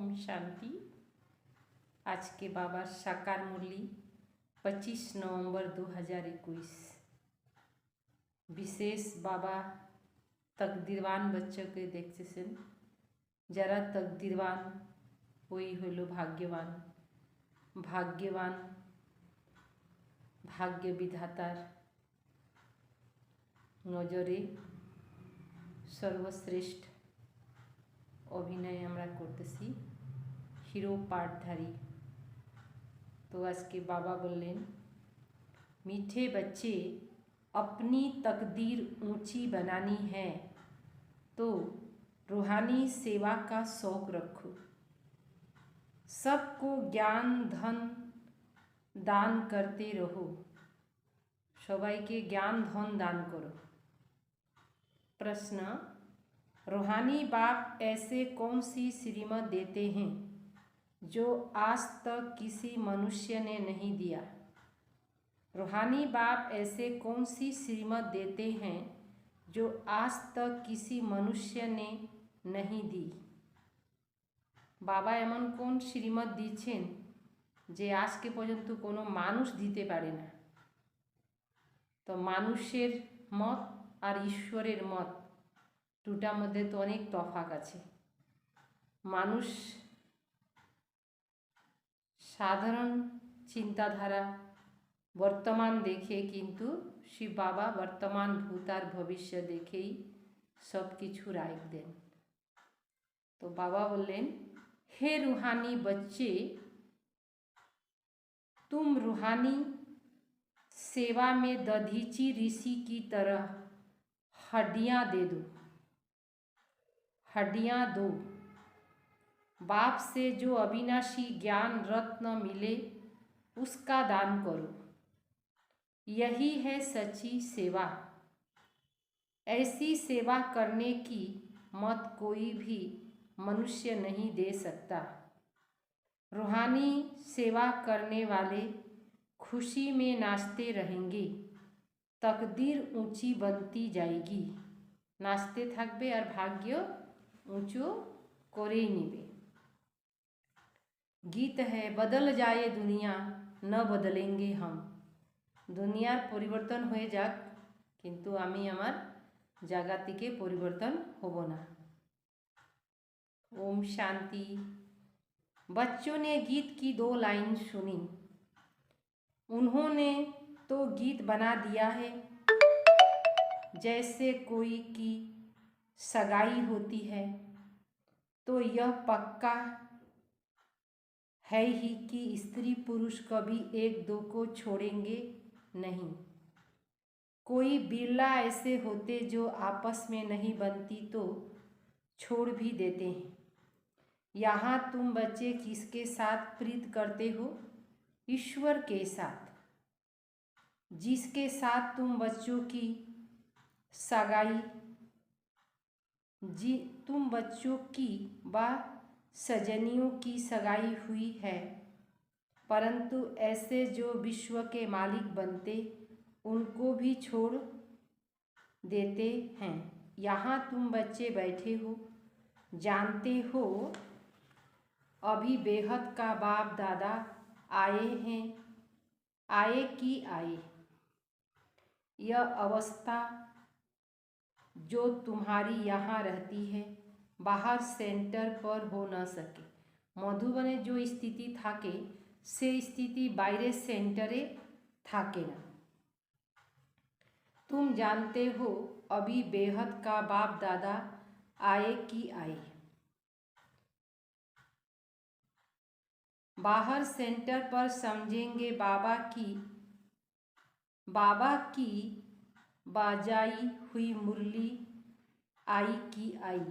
ओम शांति। आज के बाबा साकार मुरली 25 नवंबर 2021। विशेष बाबा तकदीरवान बच्चों के देखते जरा तकदीरवान वही हलो भाग्यवान, भाग्यवान भाग्य विधातार नजरे सर्वश्रेष्ठ अभिनय আমরা করতেছি হিরো पाठधारी। तो आज के बाबा बोलें, मीठे बच्चे अपनी तकदीर ऊंची बनानी है तो रूहानी सेवा का शौक रखो। सबको ज्ञान धन दान करते रहो। सबाइके ज्ञान धन दान करो। प्रश्न, रूहानी बाप ऐसे कौन सी श्रीमत देते हैं जो आज तक किसी मनुष्य ने नहीं दिया? रूहानी बाप ऐसे कौन सी श्रीमत देते हैं जो आज तक किसी मनुष्य ने नहीं दी? बाबा एमन कौन श्रीमत दीछेन जे आज के पर्यन्त कोनो मानुष दीते पारे ना। तो मानुषेर मत और ईश्वरेर मत दुटार मध्य तो अनेक तफात आछे। मानुष साधारण चिंताधारा वर्तमान देखे, किन्तु शिव बाबा वर्तमान भूत और भविष्य देखे ही सब किछु राय दें। तो बाबा बोलें, हे रूहानी बच्चे, तुम रूहानी सेवा में दधीची ऋषि की तरह हड्डियां दे दो, हड्डियां दो। बाप से जो अविनाशी ज्ञान रत्न मिले उसका दान करो। यही है सच्ची सेवा। ऐसी सेवा करने की मत कोई भी मनुष्य नहीं दे सकता। रूहानी सेवा करने वाले खुशी में नाचते रहेंगे, तकदीर ऊंची बनती जाएगी। नाचते थाकबे और भाग्य ऊंचो करे निबे। गीत है, बदल जाए दुनिया न बदलेंगे हम। दुनियार परिवर्तन हो जाक, किन्तु आमी आमार जागातिके परिवर्तन होब ना। ओम शांति। बच्चों ने गीत की 2 लाइन सुनी। उन्होंने तो गीत बना दिया है जैसे कोई की सगाई होती है, तो यह पक्का है ही कि स्त्री पुरुष कभी एक दो को छोड़ेंगे नहीं। कोई बिरला ऐसे होते जो आपस में नहीं बनती तो छोड़ भी देते हैं। यहाँ तुम बच्चे किसके साथ प्रीत करते हो? ईश्वर के साथ। जिसके साथ तुम बच्चों की सगाई तुम बच्चों की व सजनियों की सगाई हुई है, परंतु ऐसे जो विश्व के मालिक बनते उनको भी छोड़ देते हैं। यहाँ तुम बच्चे बैठे हो, जानते हो अभी बेहद का बाप दादा आए हैं, आए कि आए। यह अवस्था जो तुम्हारी यहाँ रहती है बाहर सेंटर पर हो न सके। मधुबने जो स्थिति थाके से स्थिति बाहरे सेंटरे थाके ना। तुम जानते हो अभी बेहद का बाप दादा आए कि आए। बाहर सेंटर पर समझेंगे बाबा की बाजाई हुई मुरली आई कि आई।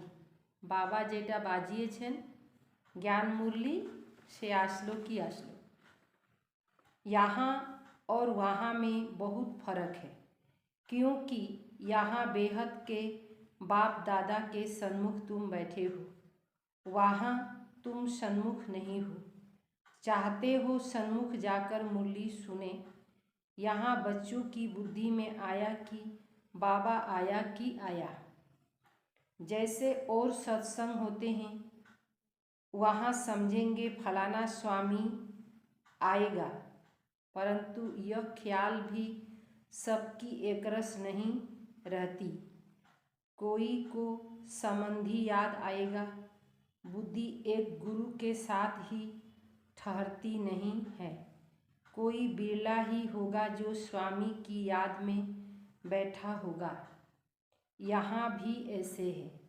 बाबा जेटा बाजिएछेन ज्ञान मुरली से आसलो कि आसलो। यहाँ और वहाँ में बहुत फर्क है, क्योंकि यहाँ बेहद के बाप दादा के सन्मुख तुम बैठे हो, वहाँ तुम सन्मुख नहीं हो। चाहते हो सन्मुख जाकर मुरली सुने। यहाँ बच्चों की बुद्धि में आया कि बाबा आया कि आया। जैसे और सत्संग होते हैं वहाँ समझेंगे फलाना स्वामी आएगा, परंतु यह ख्याल भी सबकी एकरस नहीं रहती। कोई को संबंधी याद आएगा। बुद्धि एक गुरु के साथ ही ठहरती नहीं है। कोई बिरला ही होगा जो स्वामी की याद में बैठा होगा। यहाँ भी ऐसे है।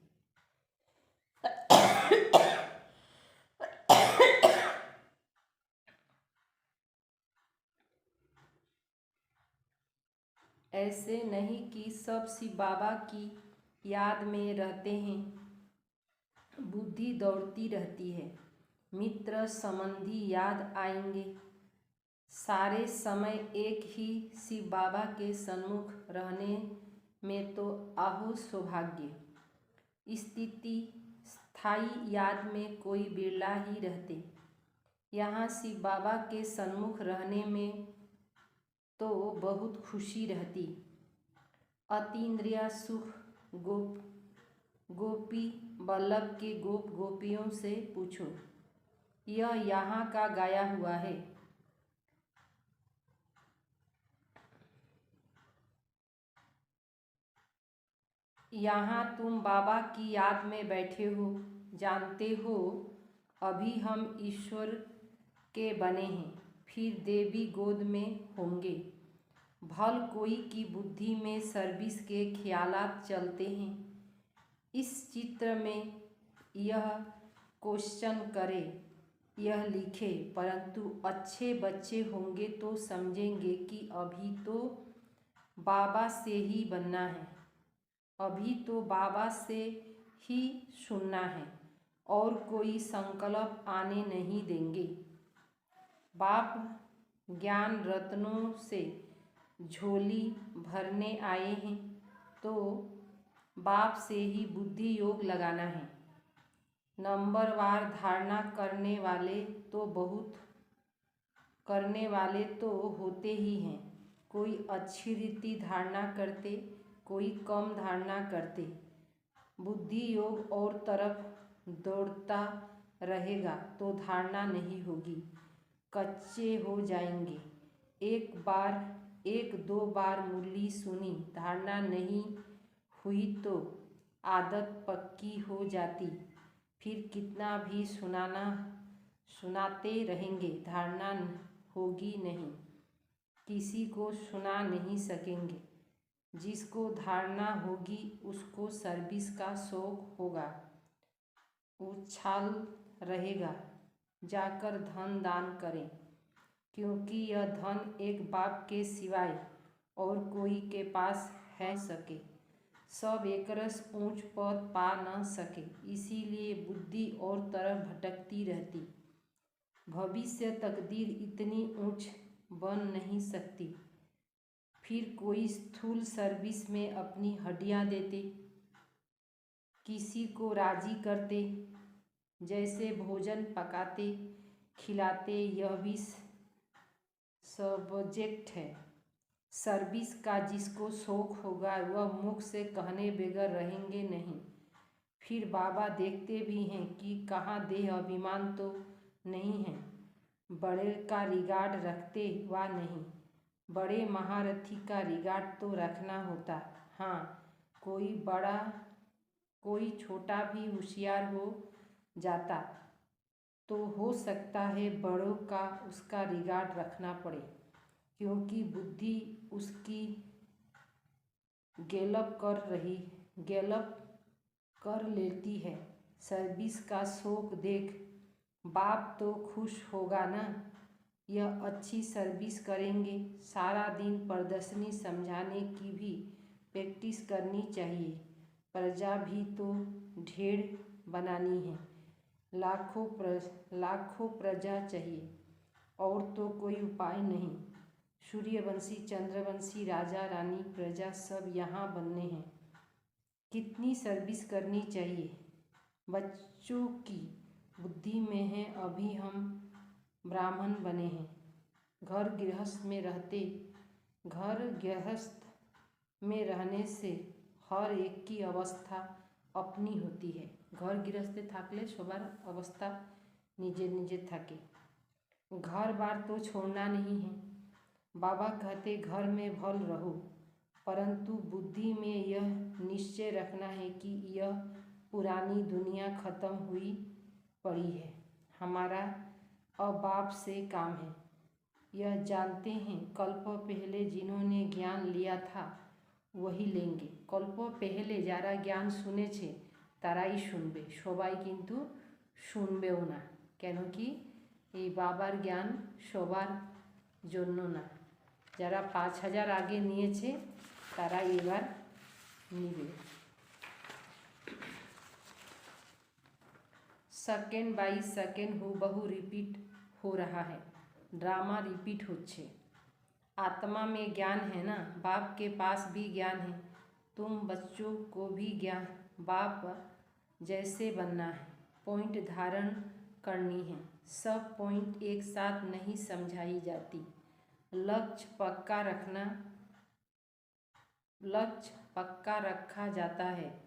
ऐसे नहीं कि सब शिव बाबा की याद में रहते हैं। बुद्धि दौड़ती रहती है। मित्र संबंधी याद आएंगे। सारे समय एक ही शिव बाबा के सन्मुख रहने में तो आहो सौभाग्य। स्थिति स्थायी याद में कोई बिरला ही रहते। यहाँ शिव बाबा के सन्मुख रहने में तो बहुत खुशी रहती। अतीन्द्रिय सुख गोपी वल्लभ के गोप गोपियों से पूछो। यह यहाँ का गाया हुआ है। यहाँ तुम बाबा की याद में बैठे हो। जानते हो अभी हम ईश्वर के बने हैं, फिर देवी गोद में होंगे। भल कोई की बुद्धि में सर्विस के ख्यालात चलते हैं। इस चित्र में यह क्वेश्चन करे, यह लिखे, परंतु अच्छे बच्चे होंगे तो समझेंगे कि अभी तो बाबा से ही बनना है। अभी तो बाबा से ही सुनना है और कोई संकल्प आने नहीं देंगे। बाप ज्ञान रत्नों से झोली भरने आए हैं तो बाप से ही बुद्धि योग लगाना है। नंबरवार धारणा करने वाले तो होते ही हैं। कोई अच्छी रीति धारणा करते, कोई कम धारणा करते। बुद्धि योग और तरफ दौड़ता रहेगा तो धारणा नहीं होगी, कच्चे हो जाएंगे। एक दो बार मुरली सुनी, धारणा नहीं हुई तो आदत पक्की हो जाती। फिर कितना भी सुनाते रहेंगे, धारणा होगी नहीं, किसी को सुना नहीं सकेंगे। जिसको धारणा होगी उसको सर्विस का शौक होगा, उछाल रहेगा, जाकर धन दान करें, क्योंकि यह धन एक बाप के सिवाय और कोई के पास है सके। सब एकरस ऊंच पद पा न सके, इसीलिए बुद्धि और तरफ भटकती रहती। भविष्य तकदीर इतनी ऊंच बन नहीं सकती। फिर कोई स्थूल सर्विस में अपनी हड्डियां देते, किसी को राजी करते, जैसे भोजन पकाते खिलाते। यह भी सब्जेक्ट है। सर्विस का जिसको शौक होगा वह मुख से कहने बगैर रहेंगे नहीं। फिर बाबा देखते भी हैं कि कहाँ देह अभिमान तो नहीं है, बड़े का रिगार्ड रखते वा नहीं। बड़े महारथी का रिगार्ड तो रखना होता। हाँ, कोई बड़ा कोई छोटा भी होशियार हो जाता तो हो सकता है बड़ों का उसका रिगार्ड रखना पड़े, क्योंकि बुद्धि उसकी गैलप कर लेती है। सर्विस का शौक देख बाप तो खुश होगा ना। यह अच्छी सर्विस करेंगे। सारा दिन प्रदर्शनी समझाने की भी प्रैक्टिस करनी चाहिए। प्रजा भी तो ढेर बनानी है। लाखों प्रजा चाहिए और तो कोई उपाय नहीं। सूर्यवंशी, चंद्रवंशी, राजा रानी, प्रजा सब यहाँ बनने हैं। कितनी सर्विस करनी चाहिए। बच्चों की बुद्धि में है अभी हम ब्राह्मण बने हैं। घर गृहस्थ में रहने से हर एक की अवस्था अपनी होती है। घर गृहस्थे थाकले सबार अवस्था निजे निजे थके। घर बार तो छोड़ना नहीं है। बाबा कहते घर में भल रहो, परंतु बुद्धि में यह निश्चय रखना है कि यह पुरानी दुनिया खत्म हुई पड़ी है। हमारा अब बाप से काम है। यह जानते हैं कल्प पहले जिन्होंने ज्ञान लिया था वही लेंगे। कल्प पहले যারা জ্ঞান শুনেছে তারাই শুনবে, সবাই কিন্তু শুনবেও না। কেন কি এই বাবার জ্ঞান সবার জন্য না। যারা 5000 আগে নিয়েছে তারাই এবার নিবে। सेकेंड बाई सेकेंड हुबहू रिपीट हो रहा है। ड्रामा रिपीट होच्छे। आत्मा में ज्ञान है ना, बाप के पास भी ज्ञान है। तुम बच्चों को भी ज्ञान बाप जैसे बनना है। पॉइंट धारण करनी है। सब पॉइंट एक साथ नहीं समझाई जाती। लक्ष्य पक्का रखा जाता है।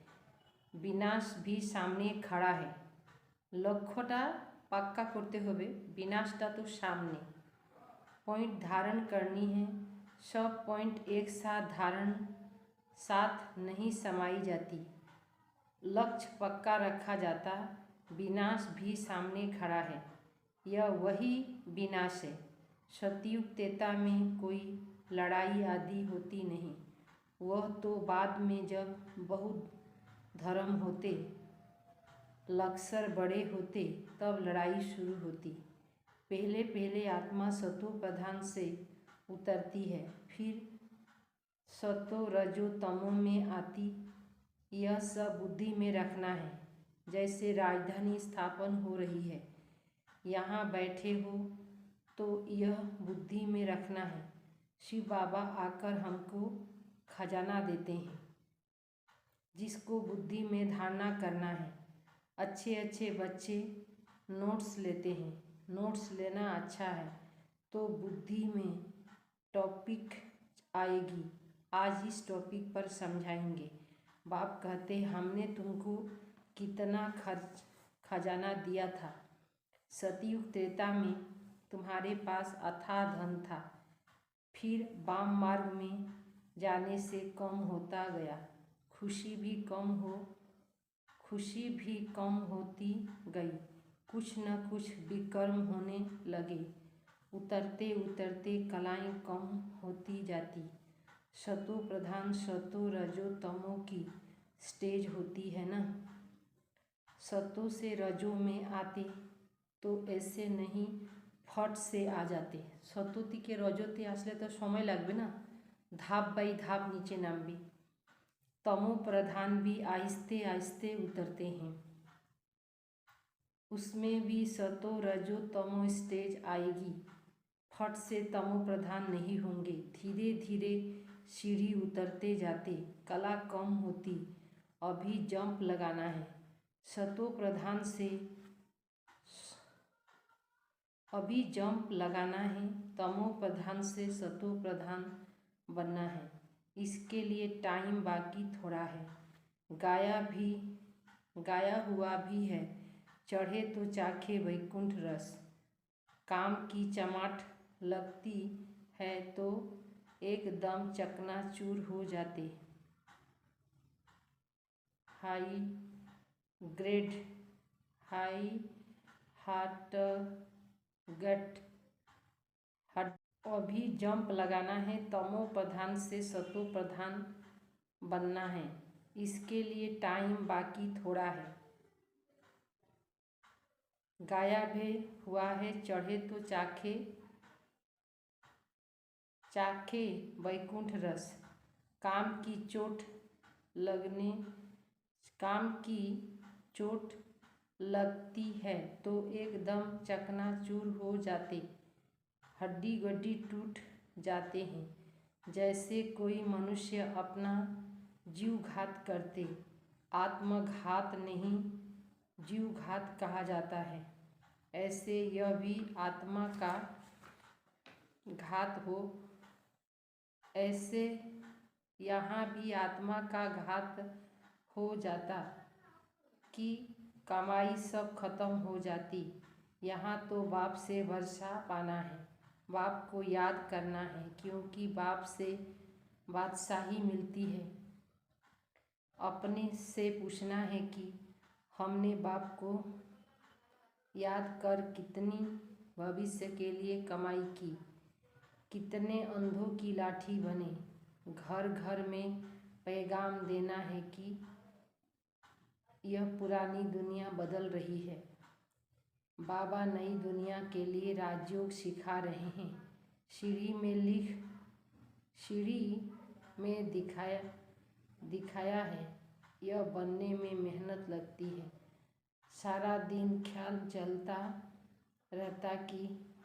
विनाश भी सामने खड़ा है। लक्ष्यटा पक्का करते होबे, विनाशटा तो सामने। पॉइंट धारण करनी है। सब पॉइंट एक साथ नहीं समाई जाती। लक्ष्य पक्का रखा जाता, विनाश भी सामने खड़ा है। यह वही विनाश है। सतयुग त्रेता में कोई लड़ाई आदि होती नहीं। वह तो बाद में जब बहुत धर्म होते, लक्ष्य बड़े होते, तब लड़ाई शुरू होती। पहले पहले आत्मा सतो प्रधान से उतरती है, फिर सतो रजो तमो में आती। यह सब बुद्धि में रखना है। जैसे राजधानी स्थापन हो रही है, यहाँ बैठे हो तो यह बुद्धि में रखना है। शिव बाबा आकर हमको खजाना देते हैं, जिसको बुद्धि में धारणा करना है। अच्छे अच्छे बच्चे नोट्स लेते हैं। नोट्स लेना अच्छा है तो बुद्धि में टॉपिक आएगी। आज इस टॉपिक पर समझाएंगे। बाप कहते हमने तुमको कितना खजाना दिया था। सतयुग त्रेता में तुम्हारे पास अथाह धन था, फिर वाम मार्ग में जाने से कम होता गया। खुशी भी कम होती गई। कुछ न कुछ विकर्म होने लगे। उतरते उतरते कलाएं कम होती जाती। सतो प्रधान सतो रजो तमो की स्टेज होती है ना। सतो से रजो में आते तो ऐसे नहीं फट से आ जाते। सतो থেকে रजोते आसले तो समय लागबे ना, धाप बाई धाप नीचे नामबे। तमो प्रधान भी आहिस्ते आहिस्ते उतरते हैं। उसमें भी सतो रजो तमो स्टेज आएगी। फट से तमो प्रधान नहीं होंगे। धीरे धीरे सीढ़ी उतरते जाते, कला कम होती। अभी जंप लगाना है। सतो प्रधान से अभी जंप लगाना है। तमो प्रधान से सतो प्रधान बनना है। इसके लिए टाइम बाकी थोड़ा है। गाया हुआ भी है। चढ़े तो चाखे वैकुंठ रस। काम की चमाट लगती है तो एकदम चकनाचूर हो जाते। हाई हार्ट गट हट। अभी जंप लगाना है। तमो प्रधान से सतो प्रधान बनना है। इसके लिए टाइम बाकी थोड़ा है। गाया भी हुआ है। चढ़े तो चाखे वैकुंठ रस। काम की चोट लगती है तो एकदम चकनाचूर हो जाते। हड्डी गड्डी टूट जाते हैं। जैसे कोई मनुष्य अपना जीव घात करते। आत्मघात नहीं, जीवघात कहा जाता है। ऐसे यह भी आत्मा का घात हो, ऐसे यहाँ भी आत्मा का घात हो जाता कि कमाई सब खत्म हो जाती। यहाँ तो बाप से भरोसा पाना है, बाप को याद करना है, क्योंकि बाप से बादशाही मिलती है। अपने से पूछना है कि हमने बाप को याद कर कितनी भविष्य के लिए कमाई की, कितने अंधों की लाठी बने। घर घर में पैगाम देना है कि यह पुरानी दुनिया बदल रही है। बाबा नई दुनिया के लिए राजयोग सिखा रहे हैं। सीढ़ी में दिखाया है। यह बनने में मेहनत लगती है। सारा दिन ख्याल चलता रहता कि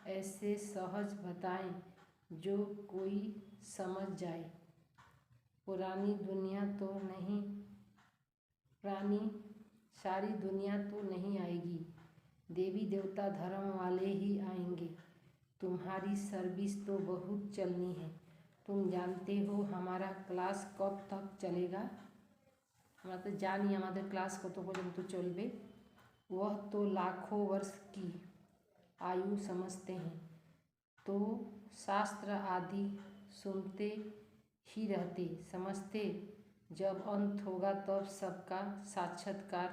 ऐसे सहज बताएं जो कोई समझ जाए। सारी दुनिया तो नहीं आएगी, देवी देवता धर्म वाले ही आएंगे। तुम्हारी सर्विस तो बहुत चलनी है। तुम जानते हो हमारा क्लास कब तक चलेगा? আমরা তো জানি আমাদের ক্লাস কত পর্যন্ত চলবে। वह तो लाखों वर्ष की आयु समझते हैं, तो शास्त्र आदि सुनते ही रहते, समझते जब अंत होगा तब सबका साक्षात्कार,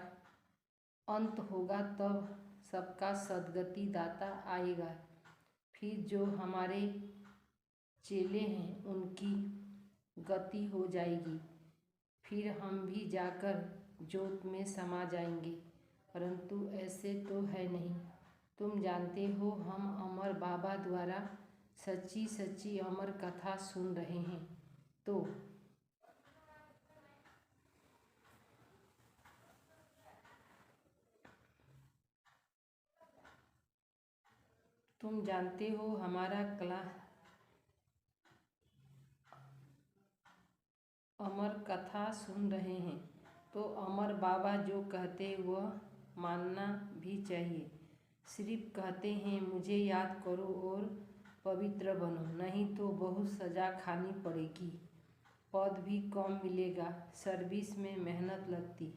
अंत होगा तब सबका सद्गति दाता आएगा। फिर जो हमारे चेले हैं उनकी गति हो जाएगी, फिर हम भी जाकर जोत में समा जाएंगे। परंतु ऐसे तो है नहीं। तुम जानते हो हम अमर बाबा द्वारा सच्ची सच्ची अमर कथा सुन रहे हैं। तो तुम जानते हो हमारा अमर कथा सुन रहे हैं, तो अमर बाबा जो कहते वह मानना भी चाहिए। सिर्फ कहते हैं मुझे याद करो और पवित्र बनो, नहीं तो बहुत सज़ा खानी पड़ेगी, पद भी कम मिलेगा। सर्विस में मेहनत लगती,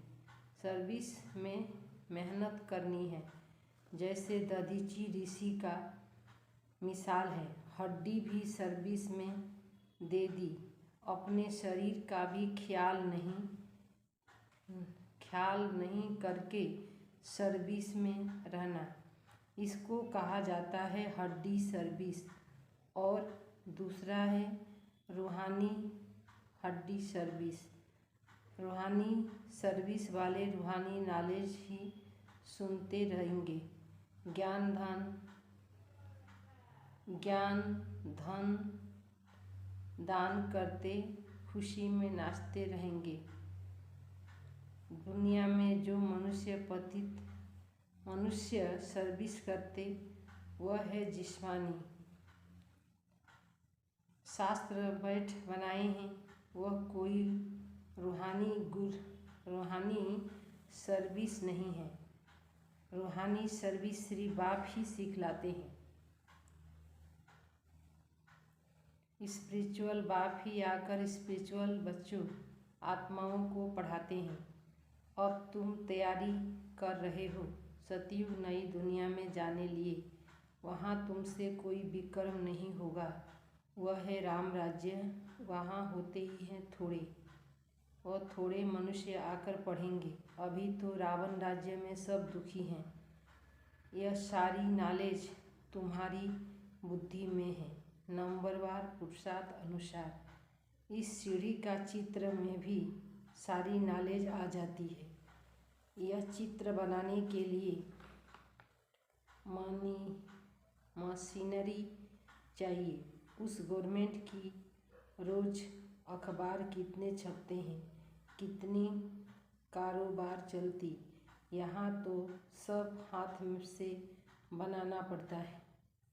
सर्विस में मेहनत करनी है। जैसे दधीची ऋषि का मिसाल है, हड्डी भी सर्विस में दे दी। अपने शरीर का भी ख्याल नहीं करके सर्विस में रहना, इसको कहा जाता है हड्डी सर्विस। और दूसरा है रूहानी हड्डी सर्विस। रूहानी सर्विस वाले रूहानी नॉलेज ही सुनते रहेंगे, ज्ञान धन दान करते खुशी में नाचते रहेंगे। दुनिया में जो मनुष्य सर्विस करते वह है जिस्मानी। शास्त्र बैठ बनाए हैं, वह कोई रूहानी सर्विस नहीं है। रूहानी सर्विस श्री बाप ही सिखलाते हैं। स्पिरिचुअल बाप ही आकर स्पिरिचुअल बच्चों आत्माओं को पढ़ाते हैं। अब तुम तैयारी कर रहे हो सतयुग नई दुनिया में जाने लिए। वहाँ तुमसे कोई विक्रम नहीं होगा, वह है राम राज्य। वहाँ होते ही हैं थोड़े मनुष्य आकर पढ़ेंगे। अभी तो रावण राज्य में सब दुखी हैं। यह सारी नॉलेज तुम्हारी बुद्धि में है, नंबरवार पुरुषार्थ अनुसार। इस सीढ़ी का चित्र में भी सारी नॉलेज आ जाती है। यह चित्र बनाने के लिए मशीनरी चाहिए। उस गवर्नमेंट की रोज़ अखबार कितने छपते हैं, कितनी कारोबार चलती। यहाँ तो सब हाथ से बनाना पड़ता है।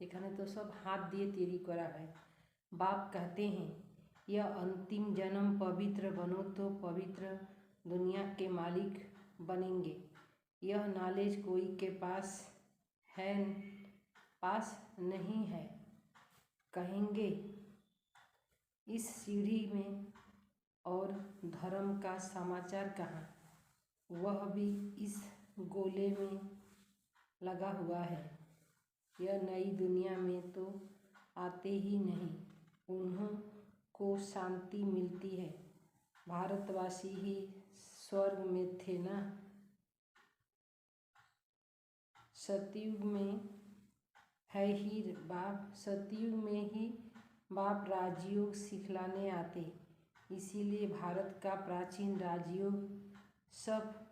एखाने तो सब हाथ दिए तैयारी करा है। बाप कहते हैं यह अंतिम जन्म पवित्र बनो तो पवित्र दुनिया के मालिक बनेंगे। यह नॉलेज कोई के पास नहीं है, कहेंगे इस सीढ़ी में और धर्म का समाचार कहाँ? वह भी इस गोले में लगा हुआ है। यह नई दुनिया में तो आते ही नहीं, उन्हों को शांति मिलती है। भारतवासी ही स्वर्ग में थे ना। सतयुग में है ही बाप, सतयुग में ही बाप राजयोग सिखलाने आते, इसीलिए भारत का प्राचीन राजयोग सब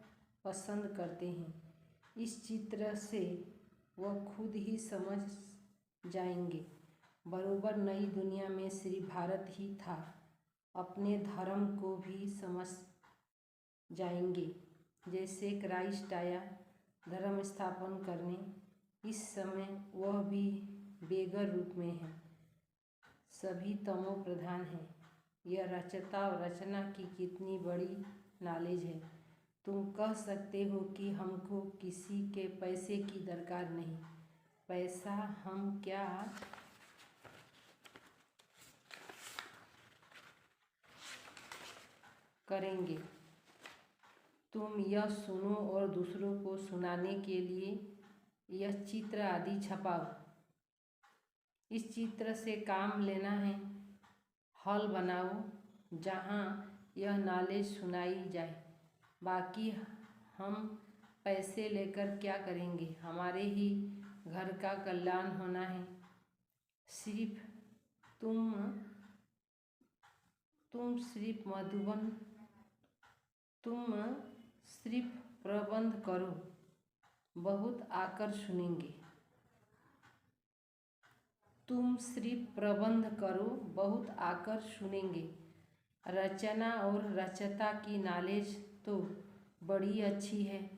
पसंद करते हैं। इस चित्र से वह खुद ही समझ जाएंगे। बरोबर नई दुनिया में श्री भारत ही था। अपने धर्म को भी समझ जाएंगे। जैसे क्राइस्ट आया धर्म स्थापन करने, इस समय वह भी बेगर रूप में है। सभी तमो प्रधान है। यह रचता और रचना की कितनी बड़ी नॉलेज है। तुम कह सकते हो कि हमको किसी के पैसे की दरकार नहीं। पैसा हम क्या करेंगे? तुम यह सुनो और दूसरों को सुनाने के लिए यह चित्र आदि छपाओ। इस चित्र से काम लेना है। हॉल बनाओ जहाँ यह नॉलेज सुनाई जाए। बाकी हम पैसे लेकर क्या करेंगे? हमारे ही घर का कल्याण होना है। सिर्फ तुम सिर्फ प्रबंध करो, बहुत आकर सुनेंगे। तुम सिर्फ प्रबंध करो, बहुत आकर सुनेंगे। रचना और रचता की नॉलेज तो बड़ी अच्छी है,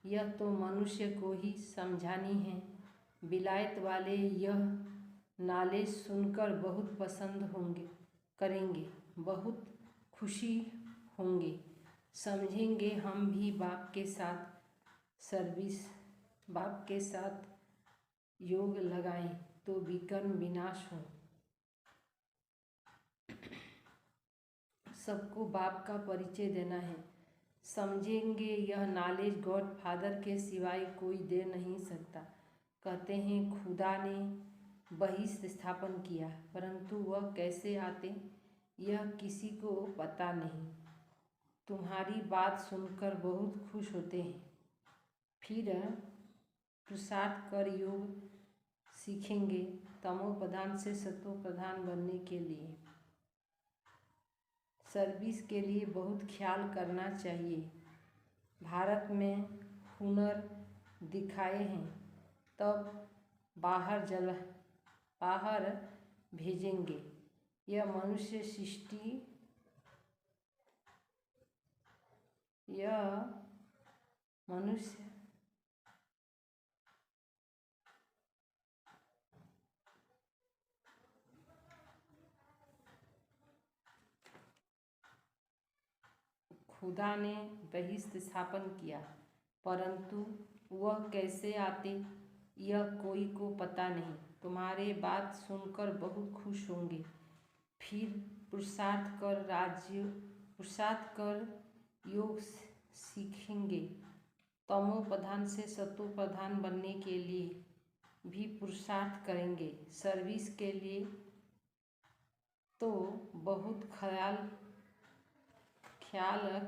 यह तो मनुष्य को ही समझानी है। विलायत वाले यह नॉलेज सुनकर बहुत पसंद करेंगे, बहुत खुशी होंगे। समझेंगे हम भी बाप के साथ योग लगाएं तो विकर्म विनाश हो। सबको बाप का परिचय देना है। समझेंगे यह नॉलेज गॉड फादर के सिवाय कोई दे नहीं सकता। कहते हैं खुदा ने बहिष्ठ स्थापन किया, परंतु वह कैसे आते यह किसी को पता नहीं। तुम्हारी बात सुनकर बहुत खुश होते हैं। फिर पुरुषार्थ कर योग सीखेंगे तमो प्रधान से सतो प्रधान बनने के लिए। सर्विस के लिए बहुत ख्याल करना चाहिए। भारत में हुनर दिखाए हैं तब बाहर भेजेंगे। यह मनुष्य खुदा ने बहिष्ठ स्थापन किया, परंतु वह कैसे आते यह कोई को पता नहीं। तुम्हारे बात सुनकर बहुत खुश होंगे। फिर पुरुषार्थ कर योग सीखेंगे। तमो प्रधान से सतो प्रधान बनने के लिए भी पुरुषार्थ करेंगे। सर्विस के लिए तो बहुत ख्याल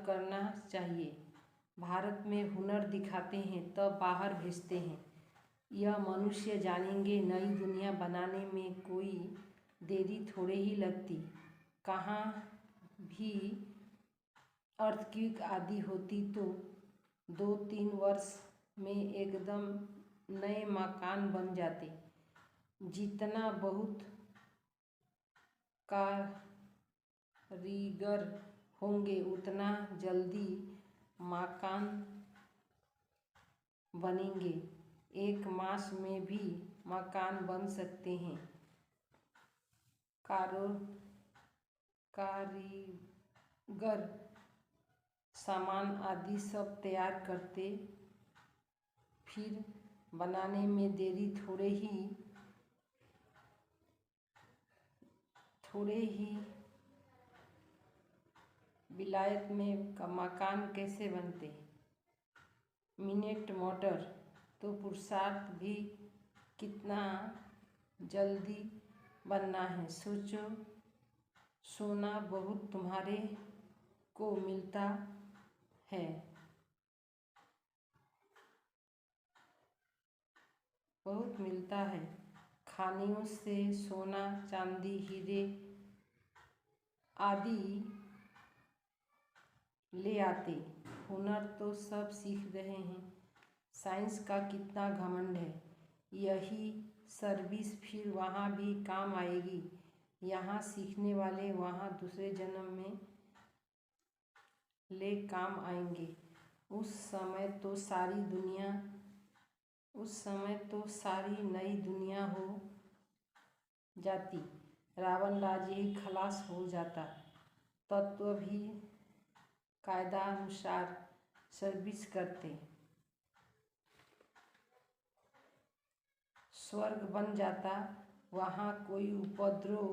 करना चाहिए। भारत में हुनर दिखाते हैं तब बाहर भेजते हैं। यह मनुष्य जानेंगे नई दुनिया बनाने में कोई देरी थोड़े ही लगती। कहाँ भी अर्थक्वेक आदि होती तो 2-3 वर्ष में एकदम नए मकान बन जाते। जितना बहुत कारीगर होंगे उतना जल्दी मकान बनेंगे। 1 मास में भी मकान बन सकते हैं। कारीगर सामान आदि सब तैयार करते, फिर बनाने में देरी थोड़े ही। विलायत में मकान कैसे बनते? मिनेट मोटर तो पुरुषार्थ भी कितना जल्दी बनना है। सोचो, सोना बहुत तुम्हारे को मिलता है, बहुत मिलता है। खानियों से सोना, चांदी, हीरे आदि ले आते। हुनर तो सब सीख रहे हैं। साइंस का कितना घमंड है। यही सर्विस फिर वहाँ भी काम आएगी। यहाँ सीखने वाले वहाँ दूसरे जन्म में ले काम आएंगे। उस समय तो सारी नई दुनिया हो जाती। रावण राज्य ही खलास हो जाता। तत्व भी कायदा अनुसार सर्विस करते। स्वर्ग बन जाता। वहाँ कोई उपद्रव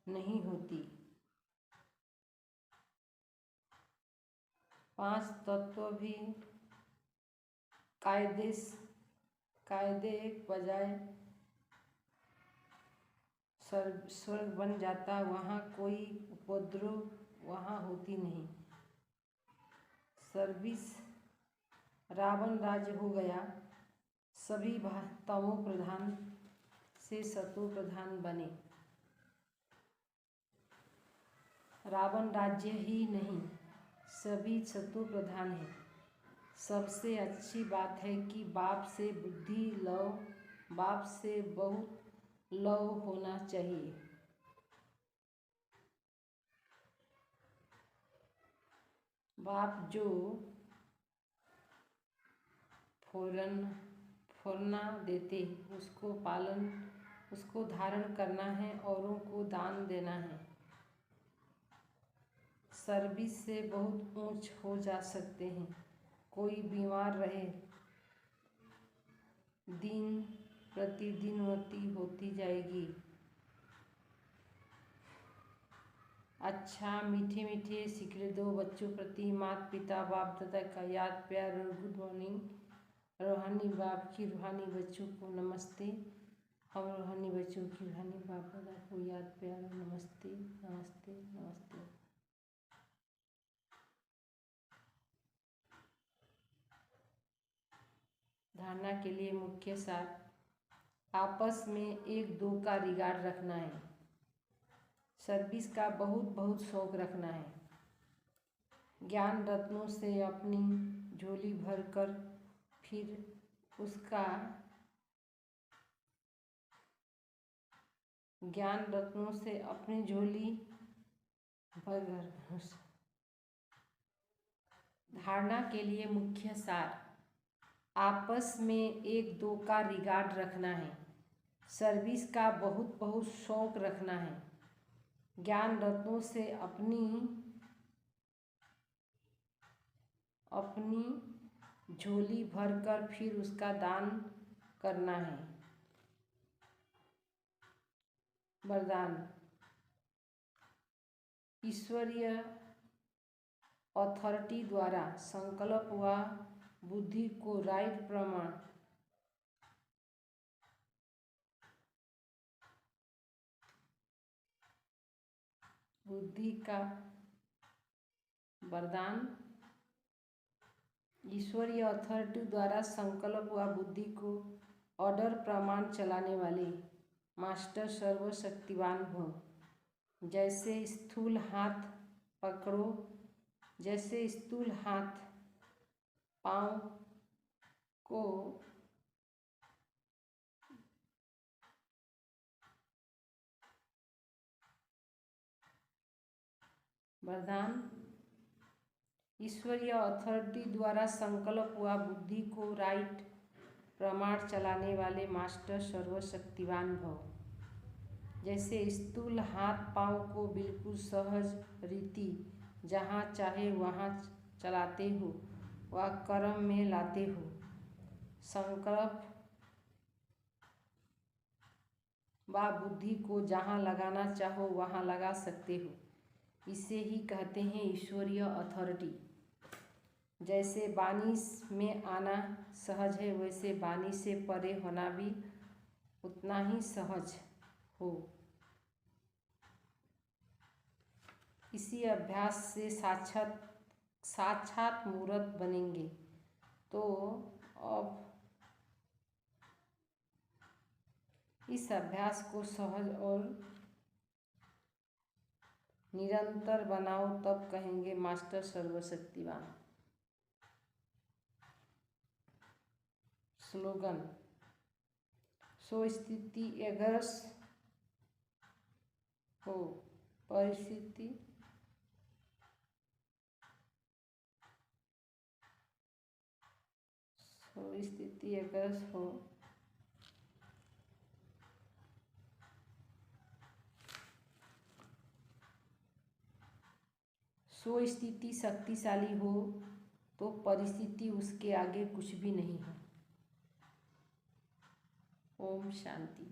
नहीं होती। 5 तत्व भी कायदे बजाय स्वर्ग बन जाता। वहाँ कोई उपद्रव वहाँ होती नहीं। सर्विस रावण राज्य हो गया। सभी तमो प्रधान से सतो प्रधान बने। रावण राज्य ही नहीं, सभी सतो प्रधान है। सबसे अच्छी बात है कि बाप से बहुत लव होना चाहिए। बाप जो फोड़ना देते, उसको धारण करना है, औरों को दान देना है। सर्विस से बहुत ऊंच हो जा सकते हैं। कोई बीमार रहे, दिन प्रतिदिन होती जाएगी। अच्छा, मीठे मीठे सिक्के दो बच्चों प्रति। माता पिता बाप दादा का याद प्यार और गुड मॉर्निंग। रूहानी बाप की रूहानी बच्चों को नमस्ते। हम रूहानी बच्चों की रूहानी बाप दादा को याद प्यार और नमस्ते नमस्ते नमस्ते। धारणा के लिए मुख्य सार। आपस में 1-2 का रिगार्ड रखना है। सर्विस का बहुत शौक रखना है। ज्ञान रत्नों से अपनी झोली भरकर फिर उसका धारणा के लिए मुख्य सार। आपस में 1-2 का रिगार्ड रखना है। सर्विस का बहुत शौक रखना है। ज्ञान रत्नों से अपनी झोली भरकर फिर उसका दान करना है। वरदान। ईश्वरीय अथॉरिटी द्वारा संकल्प व बुद्धि को राइट प्रमाण बुद्धि का वरदान। ईश्वरीय अथॉरिटी द्वारा संकल्प व बुद्धि को ऑर्डर प्रमाण चलाने वाले मास्टर सर्वशक्तिवान हो। जैसे स्थूल हाथ पाँव को वरदान। ईश्वरीय अथॉरिटी द्वारा संकल्प व बुद्धि को राइट प्रमाण चलाने वाले मास्टर सर्वशक्तिवान भव। जैसे स्थूल हाथ पाँव को बिल्कुल सहज रीति जहाँ चाहे वहाँ चलाते हो व कर्म में लाते हो। संकल्प व बुद्धि को जहाँ लगाना चाहो वहाँ लगा सकते हो। इसे ही कहते हैं ईश्वरीय अथॉरिटी। जैसे वाणी में आना सहज है, वैसे वाणी से परे होना भी उतना ही सहज हो। इसी अभ्यास से साक्षात मूर्त बनेंगे। तो अब इस अभ्यास को सहज और निरंतर बनाओ, तब कहेंगे मास्टर सर्वशक्तिवान। स्लोगन: सो स्थिति अगर हो परिस्थिति अगर हो सो स्थिति शक्तिशाली हो तो परिस्थिति उसके आगे कुछ भी नहीं है। ओम शांति।